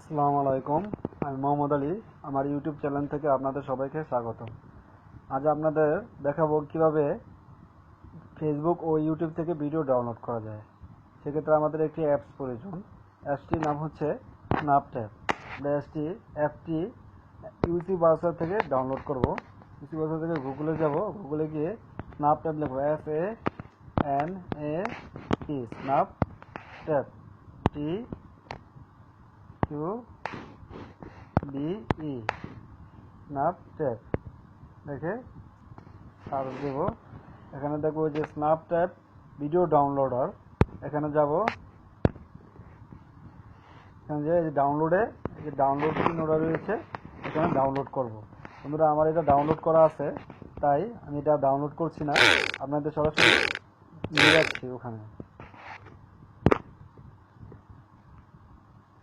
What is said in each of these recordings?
আসসালামু আলাইকুম। আমি মোহাম্মদ আলী। আমার ইউটিউব চ্যানেল থেকে আপনাদের সবাইকে স্বাগত। আজ আপনাদের দেখাবো কিভাবে ফেসবুক ও ইউটিউব থেকে ভিডিও ডাউনলোড করা যায়। সেক্ষেত্রে আমাদের একটি অ্যাপস প্রয়োজন। অ্যাপসটির নাম হচ্ছে স্ন্যাপট্যাব। অ্যাপটি ইউটিউব ব্রাউজার থেকে ডাউনলোড করব। ইউটিউব ব্রাউজার থেকে গুগলে যাব। গুগলে গিয়ে স্ন্যাপট্যাব লিখব, SANAP, স্ন্যাপট্যাব, TUBE, স্ন্যাপট্যাব দেখে সার্চ দেব। এখানে দেখবো যে স্ন্যাপট্যাব ভিডিও ডাউনলোডার। এখানে যাব, এখানে যে ডাউনলোডে যে ডাউনলোড চিহ্নটা রয়েছে এখানে ডাউনলোড করব। বন্ধুরা, আমার এটা ডাউনলোড করা আছে, তাই আমি এটা ডাউনলোড করছি না, আপনাদের সরাসরি নিয়ে যাচ্ছি ওখানে।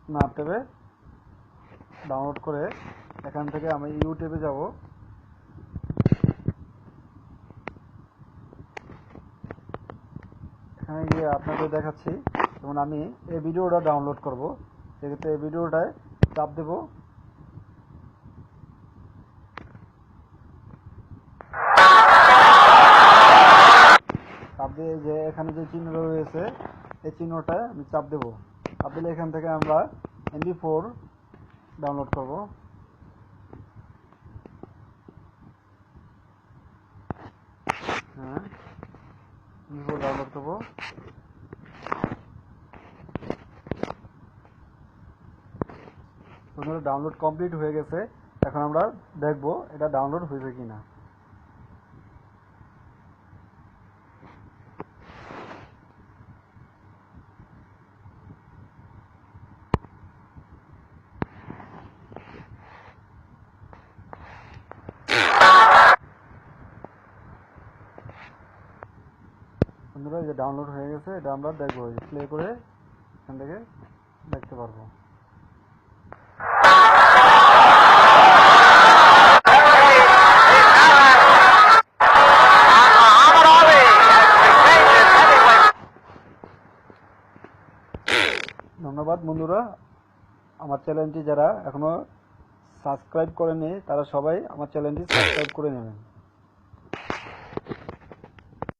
স্ন্যাপট্যাবে ডাউনলোড করে এখান থেকে আমি ইউটিউবে যাব। এখানে গিয়ে আপনাদের দেখাচ্ছি। যেমন আমি এই ভিডিওটা ডাউনলোড করব, সেক্ষেত্রে এই ভিডিওটায় চাপ দেব। চাপ দিয়ে যে এখানে যে চিহ্ন রয়েছে এই চিহ্নটায় আমি চাপ দেব। চাপ দিলে এখান থেকে আমরা MP4 ডাউনলোড করব। হ্যাঁ, MP4 ডাউনলোড করব। ডাউনলোড কমপ্লিট হয়ে গেছে। এখন আমরা দেখব এটা ডাউনলোড হয়েছে কিনা। বন্ধুরা, যে ডাউনলোড হয়ে গেছে, এটা আমরা দেখবো, প্লে করে এখান থেকে দেখতে পারবো। ধন্যবাদ বন্ধুরা। আমার চ্যানেলটি যারা এখনো সাবস্ক্রাইব করেনি তারা সবাই আমার চ্যানেলটি সাবস্ক্রাইব করে নেবেন।